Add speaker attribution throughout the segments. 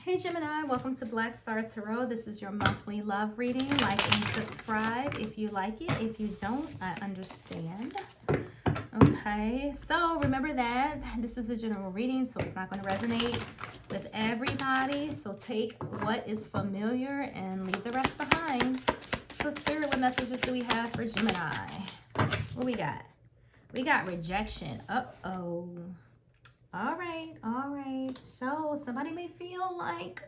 Speaker 1: Hey Gemini, welcome to Black Star Tarot. This is your monthly love reading. Like and subscribe if you like it. If you don't, I understand. Okay, so remember that this is a general reading, so it's not going to resonate with everybody. So take what is familiar and leave the rest behind. So Spirit, what messages do we have for Gemini? What we got? We got rejection. Uh-oh. All right. So somebody may feel like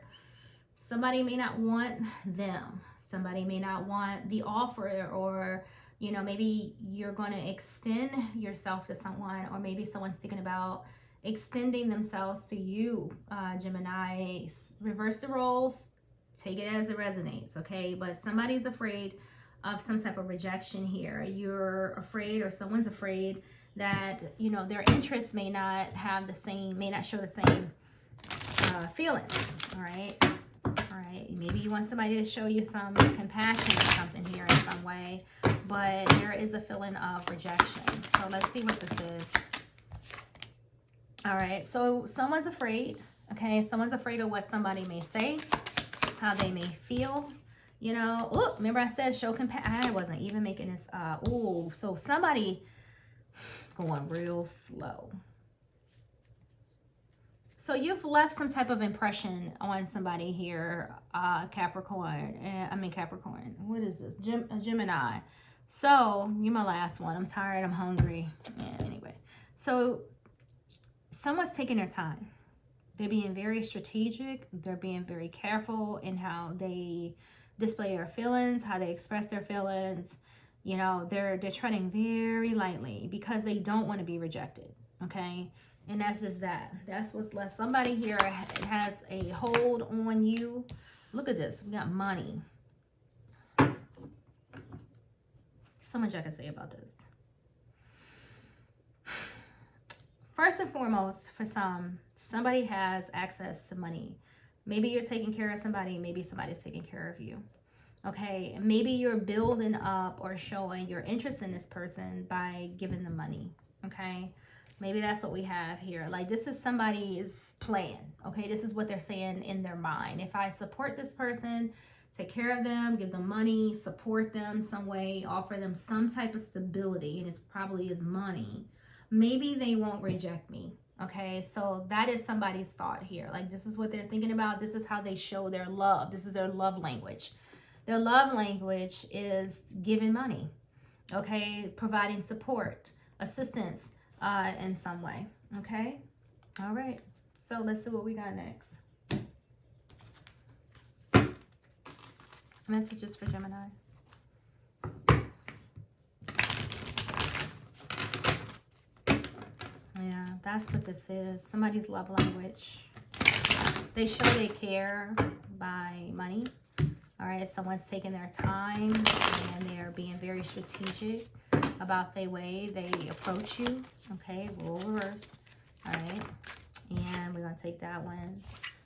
Speaker 1: somebody may not want them. Somebody may not want the offer, or, you know, maybe you're going to extend yourself to someone, or maybe someone's thinking about extending themselves to you, Gemini. Reverse the roles. Take it as it resonates, okay? But somebody's afraid of some type of rejection here. You're afraid, or someone's afraid that, you know, their interests may not have the same, may not show the same feelings. All right, maybe you want somebody to show you some compassion or something here in some way, but there is a feeling of rejection. So let's see what this is. All right, so someone's afraid. Okay, someone's afraid of what somebody may say, how they may feel. You know, oh, remember I said show compassion. I wasn't even making this so somebody going real slow. So you've left some type of impression on somebody here, Capricorn. Capricorn. What is this? Gemini. So you're my last one. I'm tired. I'm hungry. Yeah, anyway. So someone's taking their time. They're being very strategic. They're being very careful in how they display their feelings, how they express their feelings. You know, they're treading very lightly because they don't want to be rejected, okay? And that's just that. That's what's left. Somebody here has a hold on you. Look at this. We got money. So much I can say about this. First and foremost, for somebody has access to money. Maybe you're taking care of somebody. Maybe somebody's taking care of you. Okay, maybe you're building up or showing your interest in this person by giving them money. Okay, maybe that's what we have here. Like, this is somebody's plan. Okay, this is what they're saying in their mind. If I support this person, take care of them, give them money, support them some way, offer them some type of stability, and it's probably is money, maybe they won't reject me. Okay, so that is somebody's thought here. Like, this is what they're thinking about. This is how they show their love. This is their love language. Their love language is giving money, okay, providing support, assistance in some way, okay? All right, so let's see what we got next. Messages for Gemini. Yeah, that's what this is. Somebody's love language. They show they care by money. All right, someone's taking their time and they're being very strategic about the way they approach you. Okay, role reverse. All right, and we're gonna take that one.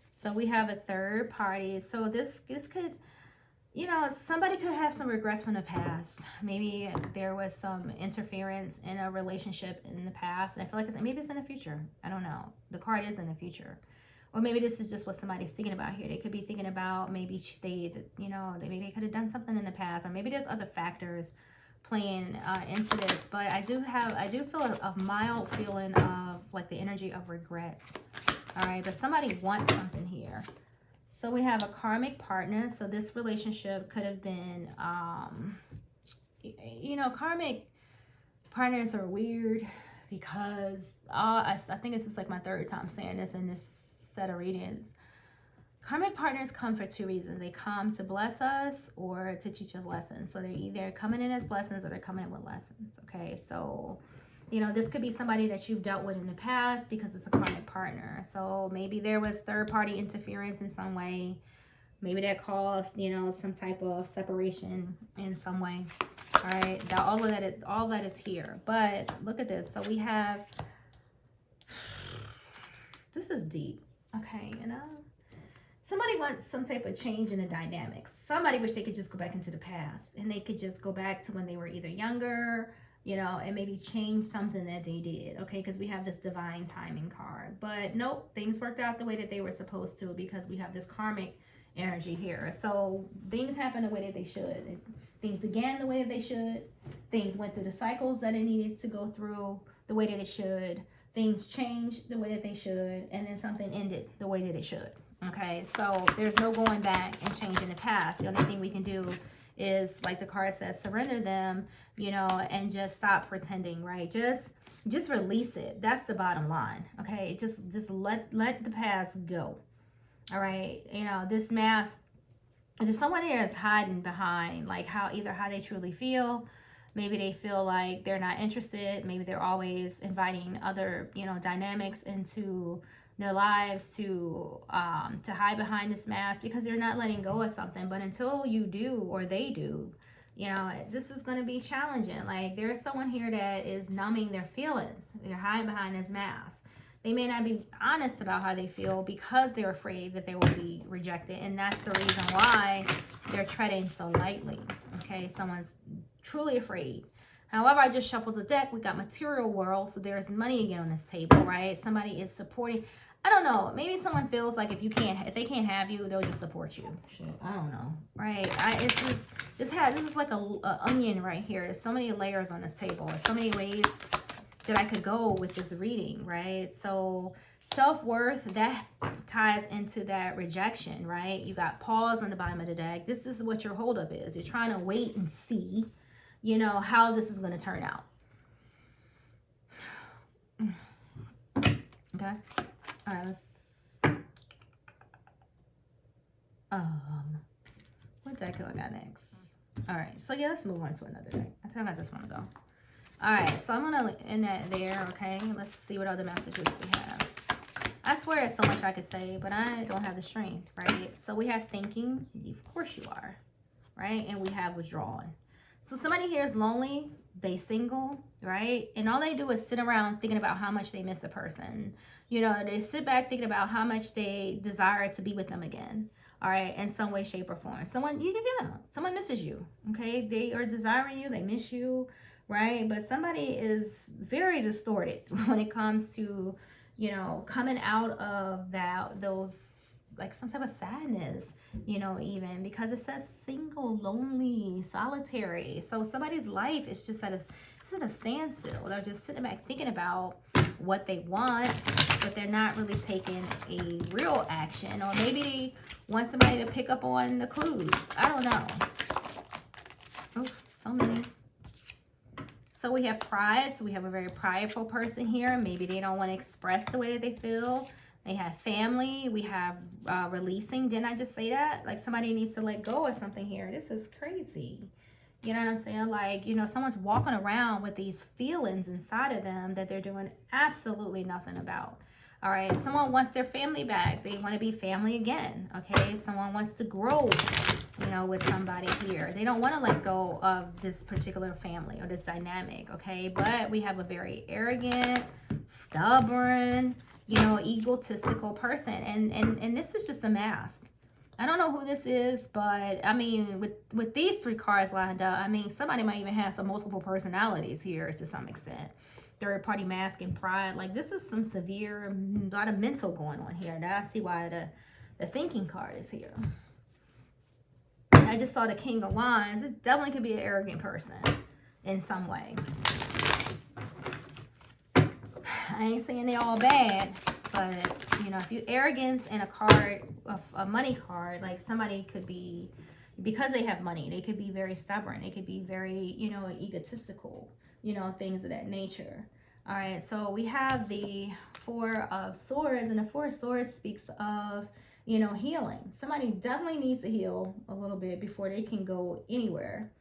Speaker 1: So we have a third party. So this could, you know, somebody could have some regrets from the past. Maybe there was some interference in a relationship in the past, and I feel like maybe it's in the future. I don't know. The card is in the future. Or maybe this is just what somebody's thinking about here. They could be thinking about maybe maybe they could have done something in the past, or maybe there's other factors playing into this. But I do feel a mild feeling of like the energy of regret. All right, but somebody wants something here. So we have a karmic partner. So this relationship could have been, you know, karmic partners are weird because I think this is like my third time saying this in this set of readings. Karmic partners come for two reasons. They come to bless us or to teach us lessons. So they're either coming in as blessings or they're coming in with lessons. Okay, so, you know, this could be somebody that you've dealt with in the past because it's a karmic partner. So maybe there was third-party interference in some way. Maybe that caused, you know, some type of separation in some way. All right, all that is here. But look at this. So we have, this is deep. Okay, you know, somebody wants some type of change in the dynamics. Somebody wish they could just go back into the past and they could just go back to when they were either younger, you know, and maybe change something that they did, okay? Because we have this divine timing card. But nope, things worked out the way that they were supposed to, because we have this karmic energy here. So things happen the way that they should. Things began the way that they should. Things went through the cycles that it needed to go through the way that it should. Things changed the way that they should. And then something ended the way that it should. Okay, so there's no going back and changing the past. The only thing we can do is, like the card says, surrender them, you know, and just stop pretending, right? Just release it. That's the bottom line. Okay, just let the past go. All right, you know, this mask, there's someone here is hiding behind like how they truly feel. Maybe they feel like they're not interested. Maybe they're always inviting other, you know, dynamics into their lives to hide behind this mask because they're not letting go of something. But until you do, or they do, you know, this is going to be challenging. Like, there's someone here that is numbing their feelings. They're hiding behind this mask. They may not be honest about how they feel because they're afraid that they will be rejected. And that's the reason why they're treading so lightly. Okay, someone's truly afraid. However, I just shuffled the deck. We got material world, so there's money again on this table, right? Somebody is supporting. I don't know. Maybe someone feels like if they can't have you, they'll just support you. Shit, I don't know, right? This is like a onion right here. There's so many layers on this table. There's so many ways that I could go with this reading, right? So self-worth, that ties into that rejection, right? You got pause on the bottom of the deck. This is what your holdup is. You're trying to wait and see, you know, how this is going to turn out. Okay. All right, let's, what deck do I got next? All right, so yeah, let's move on to another deck. I think I got this one to go. All right, so I'm gonna end that there, okay? Let's see what other messages we have. I swear it's so much I could say, but I don't have the strength, right? So we have thinking, of course you are, right? And we have withdrawing. So somebody here is lonely, they single, right? And all they do is sit around thinking about how much they miss a person. You know, they sit back thinking about how much they desire to be with them again, all right, in some way, shape, or form. Someone misses you, okay? They are desiring you, they miss you, right? But somebody is very distorted when it comes to, you know, coming out of those, like some type of sadness, you know, even because it says single, lonely, solitary. So somebody's life is just at a standstill. They're just sitting back thinking about what they want, but they're not really taking a real action. Or maybe they want somebody to pick up on the clues. I don't know. Oh, so many. So we have pride. So we have a very prideful person here. Maybe they don't want to express the way that they feel. They have family. We have releasing. Didn't I just say that? Like somebody needs to let go of something here. This is crazy. You know what I'm saying? Like, you know, someone's walking around with these feelings inside of them that they're doing absolutely nothing about. All right. Someone wants their family back. They want to be family again. Okay. Someone wants to grow, you know, with somebody here. They don't want to let go of this particular family or this dynamic. Okay. But we have a very arrogant, stubborn, you know, egotistical person. And this is just a mask. I don't know who this is, but I mean, with these three cards lined up, I mean, somebody might even have some multiple personalities here to some extent. Third party mask and pride. Like, this is some severe, a lot of mental going on here. Now I see why the thinking card is here. I just saw the King of Wands. This definitely could be an arrogant person in some way. I ain't saying they all bad, but you know, if you arrogance in a card, a money card, like somebody could be, because they have money, they could be very stubborn. They could be very, you know, egotistical, you know, things of that nature. All right, so we have the Four of Swords, and the Four of Swords speaks of, you know, healing. Somebody definitely needs to heal a little bit before they can go anywhere.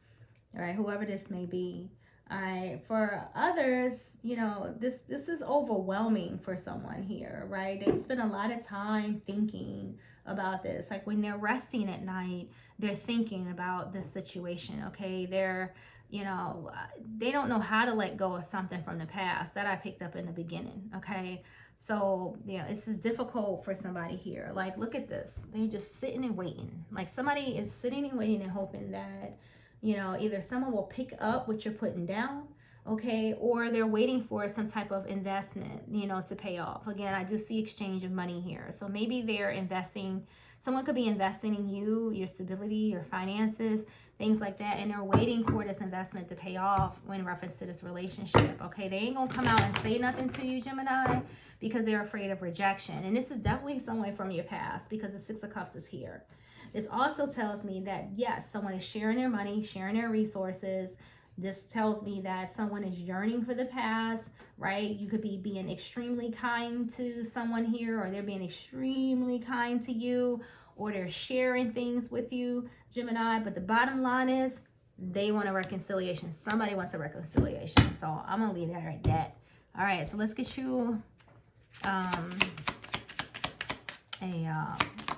Speaker 1: All right, whoever this may be. All right, for others, you know, this is overwhelming for someone here, right? They spend a lot of time thinking about this. Like when they're resting at night, they're thinking about this situation, okay? They're, you know, they don't know how to let go of something from the past that I picked up in the beginning, okay? So, you know, this is difficult for somebody here. Like, look at this. They're just sitting and waiting. Like somebody is sitting and waiting and hoping that, you know, either someone will pick up what you're putting down, okay? Or they're waiting for some type of investment, you know, to pay off. Again, I do see exchange of money here. So maybe they're investing, someone could be investing in you, your stability, your finances, things like that, and they're waiting for this investment to pay off in reference to this relationship, okay? They ain't gonna come out and say nothing to you, Gemini, because they're afraid of rejection. And this is definitely someone from your past, because the Six of Cups is here. This also tells me that, yes, someone is sharing their money, sharing their resources. This tells me that someone is yearning for the past, right? You could be being extremely kind to someone here, or they're being extremely kind to you, or they're sharing things with you, Gemini. But the bottom line is they want a reconciliation. Somebody wants a reconciliation. So I'm going to leave that at that. All right, so let's get you a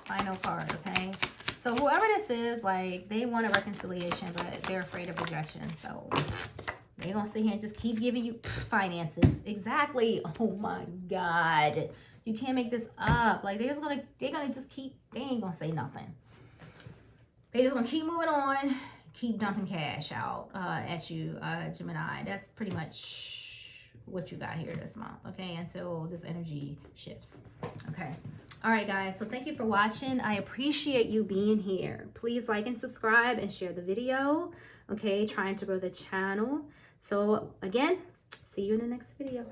Speaker 1: final card, okay? So whoever this is, like, they want a reconciliation, but they're afraid of rejection. So they're going to sit here and just keep giving you finances. Exactly. Oh, my God. You can't make this up. Like, they're going to just keep, they ain't going to say nothing. They just going to keep moving on, keep dumping cash out at you, Gemini. That's pretty much what you got here this month, okay, until this energy shifts, okay? All right, guys, so thank you for watching. I appreciate you being here. Please like and subscribe and share the video, okay? Trying to grow the channel. So, again, see you in the next video.